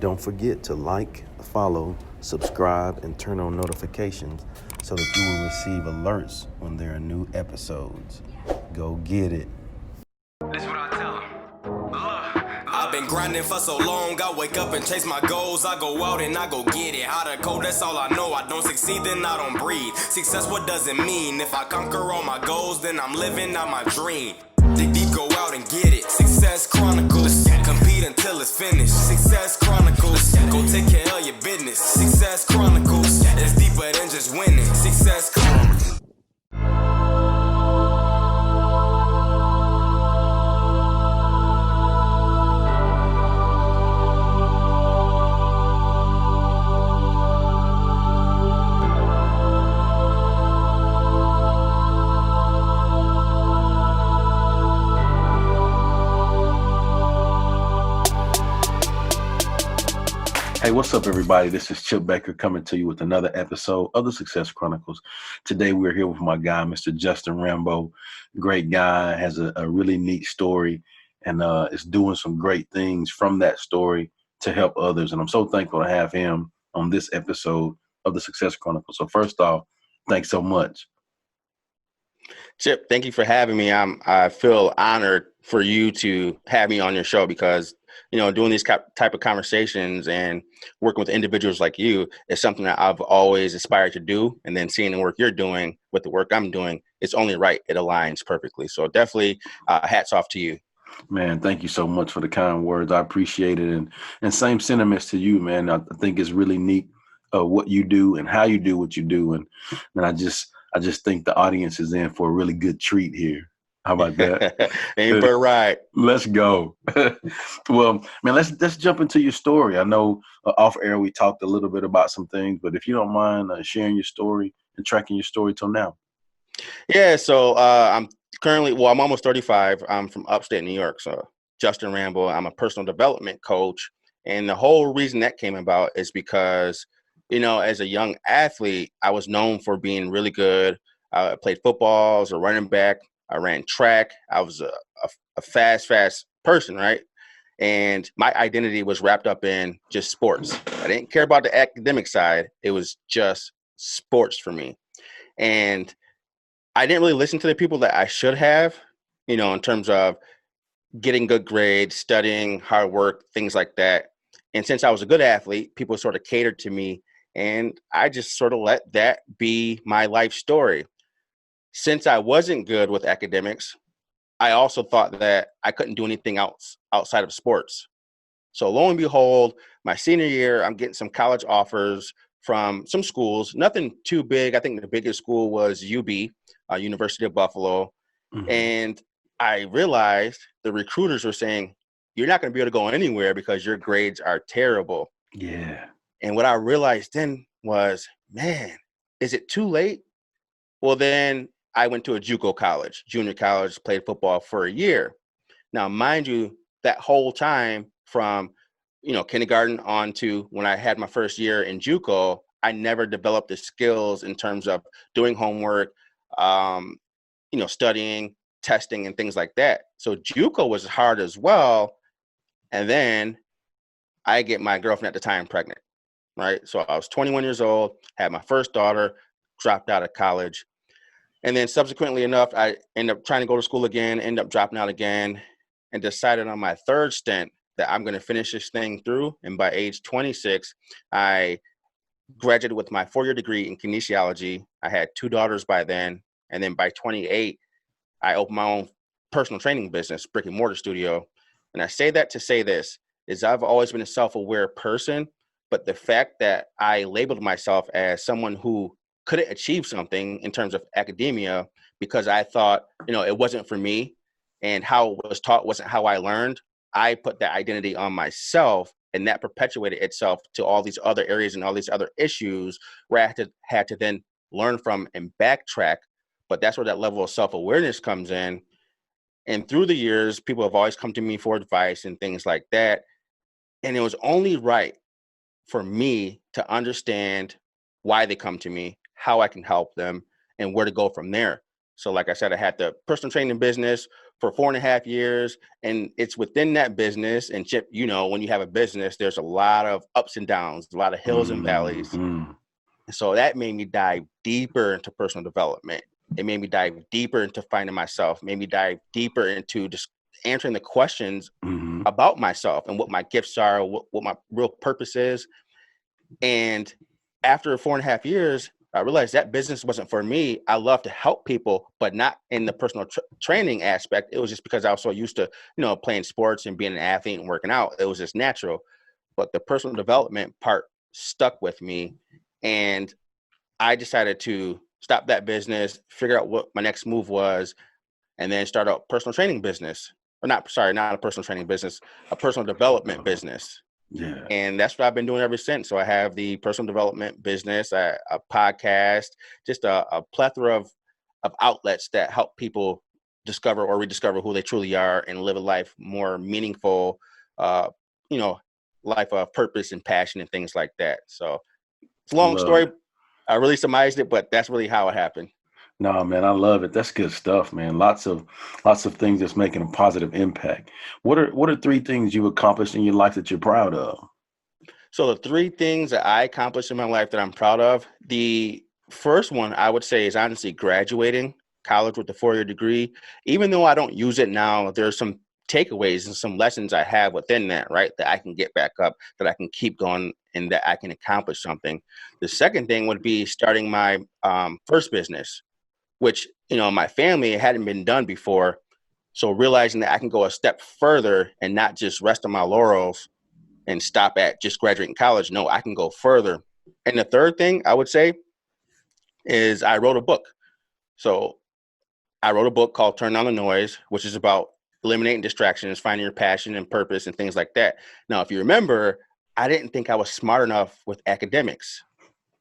Don't forget to like, follow, subscribe, and turn on notifications so that you will receive alerts when there are new episodes. Go get it. This what I tell 'em. I've been grinding for so long, I wake up and chase my goals. I go out and I go get it. How to code, that's all I know. I don't succeed, then I don't breathe. Success, what does it mean? If I conquer all my goals, then I'm living out my dream. Dig deep, go out and get it. Success Chronicles. Compete until it's finished. Success Chronicles. Go take care of your business. Success Chronicles. It's deeper than just winning. Success Chronicles. Hey, what's up, everybody? This is Chip Baker coming to you with another episode of the Success Chronicles. Today, we're here with my guy, Mr. Justin Rambo. Great guy, has a really neat story, and is doing some great things from that story to help others. And I'm so thankful to have him on this episode of the Success Chronicles. So first off, thanks so much. Chip, thank you for having me. I feel honored for you to have me on your show because, doing these type of conversations and working with individuals like you is something that I've always aspired to do. And then seeing the work you're doing with the work I'm doing, it's only right. It aligns perfectly. So definitely hats off to you. Man, thank you so much for the kind words. I appreciate it. And same sentiments to you, man. I think it's really neat what you do and how you do what you do. And I just think the audience is in for a really good treat here. How about that? Ain't but right. Let's go. Well, man, let's jump into your story. I know off air we talked a little bit about some things, but if you don't mind sharing your story and tracking your story till now. Yeah, so I'm almost 35. I'm from upstate New York. So Justin Rambo, I'm a personal development coach. And the whole reason that came about is because, as a young athlete, I was known for being really good. I played football as a running back. I ran track. I was a fast person, right? And my identity was wrapped up in just sports. I didn't care about the academic side. It was just sports for me. And I didn't really listen to the people that I should have, in terms of getting good grades, studying, hard work, things like that. And since I was a good athlete, people sort of catered to me. And I just sort of let that be my life story. Since I wasn't good with academics, I also thought that I couldn't do anything else outside of sports. So lo and behold, my senior year, I'm getting some college offers from some schools, nothing too big. I think the biggest school was UB, University of Buffalo. Mm-hmm. And I realized the recruiters were saying, you're not going to be able to go anywhere because your grades are terrible. Yeah. And what I realized then was, man, is it too late? Well, then I went to a JUCO college, junior college, played football for a year. Now, mind you, that whole time from, kindergarten on to when I had my first year in JUCO, I never developed the skills in terms of doing homework, studying, testing, and things like that. So JUCO was hard as well. And then I get my girlfriend at the time pregnant, right? So I was 21 years old, had my first daughter, dropped out of college. And then subsequently enough, I ended up trying to go to school again, ended up dropping out again, and decided on my third stint that I'm going to finish this thing through. And by age 26, I graduated with my 4-year degree in kinesiology. I had 2 daughters by then. And then by 28, I opened my own personal training business, brick and mortar studio. And I say that to say this, is I've always been a self-aware person, but the fact that I labeled myself as someone who couldn't achieve something in terms of academia because I thought, it wasn't for me and how it was taught wasn't how I learned. I put that identity on myself, and that perpetuated itself to all these other areas and all these other issues where I had to then learn from and backtrack. But that's where that level of self-awareness comes in. And through the years, people have always come to me for advice and things like that. And it was only right for me to understand why they come to me, how I can help them, and where to go from there. So like I said, I had the personal training business for 4.5 years. And it's within that business. And Chip, you know, when you have a business, there's a lot of ups and downs, a lot of hills and valleys. Mm-hmm. And so that made me dive deeper into personal development. It made me dive deeper into finding myself, made me dive deeper into just answering the questions Mm-hmm. about myself and what my gifts are, what my real purpose is. And after 4.5 years, I realized that business wasn't for me. I love to help people, but not in the personal training aspect. It was just because I was so used to, you know, playing sports and being an athlete and working out. It was just natural. But the personal development part stuck with me. And I decided to stop that business, figure out what my next move was, and then start a personal training business. Or not a personal training business, a personal development business. Yeah. And that's what I've been doing ever since. So I have the personal development business, a podcast, just a plethora of outlets that help people discover or rediscover who they truly are and live a life more meaningful, you know, life of purpose and passion and things like that. So it's a long Love story. it. I really surmised it, but that's really how it happened. No, man, I love it. That's good stuff, man. Lots of things that's making a positive impact. What are three things you've accomplished in your life that you're proud of? So the three things that I accomplished in my life that I'm proud of, the first one I would say is honestly graduating college with a 4-year degree. Even though I don't use it now, there's some takeaways and some lessons I have within that, right? That I can get back up, that I can keep going, and that I can accomplish something. The second thing would be starting my first business, which, you know, my family hadn't been done before. So realizing that I can go a step further and not just rest on my laurels and stop at just graduating college. No, I can go further. And the third thing I would say is I wrote a book. So I wrote a book called Turn Down the Noise, which is about eliminating distractions, finding your passion and purpose and things like that. Now, if you remember, I didn't think I was smart enough with academics,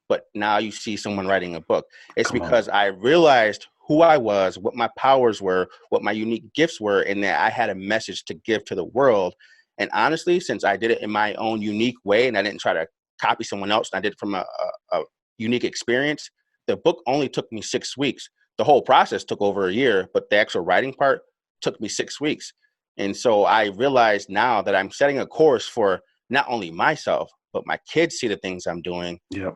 but now you see someone writing a book. It's Come on. because I realized who I was, what my powers were, what my unique gifts were, and that I had a message to give to the world. And honestly, since I did it in my own unique way and I didn't try to copy someone else, and I did it from a unique experience, the book only took me 6 weeks. The whole process took over a year, but the actual writing part took me 6 weeks. And so I realized now that I'm setting a course for not only myself, but my kids see the things I'm doing. Yep.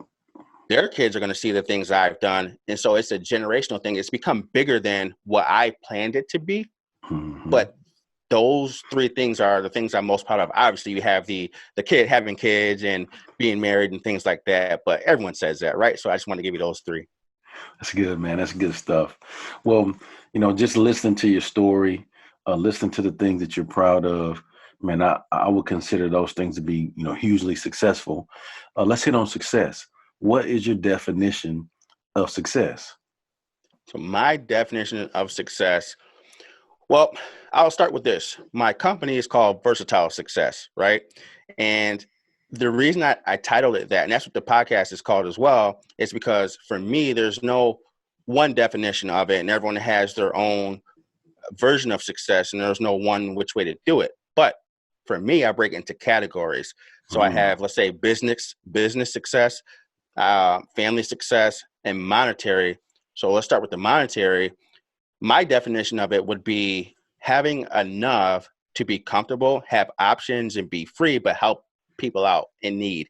Their kids are going to see the things I've done. And so it's a generational thing. It's become bigger than what I planned it to be. Mm-hmm. But those three things are the things I'm most proud of. Obviously, you have the kid having kids and being married and things like that. But everyone says that, right? So I just want to give you those three. That's good, man. That's good stuff. Well, just listening to your story, listening to the things that you're proud of, man, I would consider those things to be, hugely successful. Let's hit on success. What is your definition of success? So my definition of success, well, I'll start with this. My company is called Versatile Success, right? And the reason I titled it that, and that's what the podcast is called as well, is because for me, there's no one definition of it, and everyone has their own version of success, and there's no one which way to do it. But for me, I break it into categories. So I have, let's say, business success, family success, and monetary. So let's start with the monetary. My definition of it would be having enough to be comfortable, have options, and be free, but help people out in need.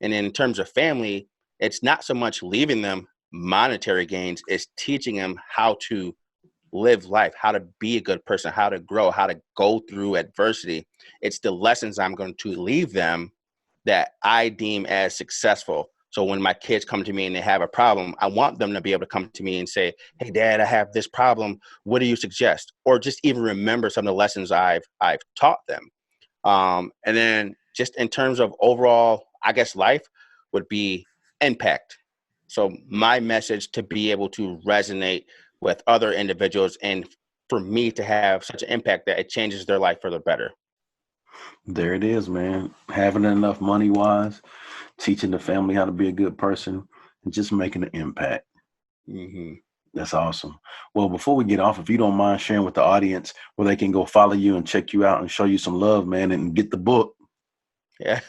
And in terms of family, it's not so much leaving them monetary gains, it's teaching them how to live life, how to be a good person, how to grow, how to go through adversity. It's the lessons I'm going to leave them that I deem as successful. So when my kids come to me and they have a problem, I want them to be able to come to me and say, "Hey, Dad, I have this problem. What do you suggest?" Or just even remember some of the lessons I've taught them. And then just in terms of overall, I guess life would be impact. So my message to be able to resonate with other individuals and for me to have such an impact that it changes their life for the better. There it is, man. Having enough money wise, teaching the family how to be a good person, and just making an impact. Mm-hmm. That's awesome. Well, before we get off, if you don't mind sharing with the audience where they can go follow you and check you out and show you some love, man, and get the book. Yeah,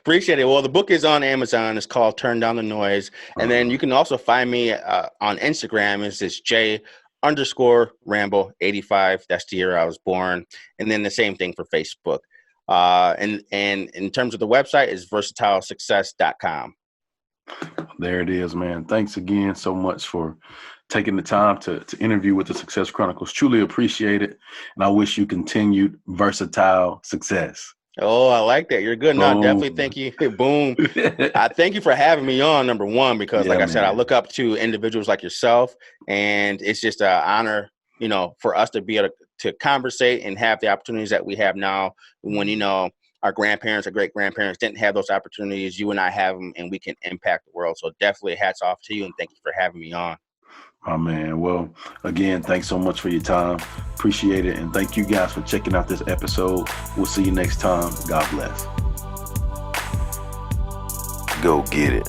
appreciate it. Well, the book is on Amazon. It's called Turn Down the Noise. And then you can also find me on Instagram. It's this underscore Rambo 85. That's the year I was born. And then the same thing for Facebook. And in terms of the website is versatilesuccess.com. There it is, man. Thanks again so much for taking the time to interview with the Success Chronicles. Truly appreciate it. And I wish you continued versatile success. Oh, I like that. You're good. No, Boom. definitely thank you. Boom. I thank you for having me on, number one, because like I said, I look up to individuals like yourself, and it's just an honor, you know, for us to be able to conversate and have the opportunities that we have now when, you know, our grandparents or great grandparents didn't have those opportunities. You and I have them, and we can impact the world. So definitely hats off to you, and thank you for having me on. Oh, man. Well, again, thanks so much for your time. Appreciate it. And thank you guys for checking out this episode. We'll see you next time. God bless. Go get it.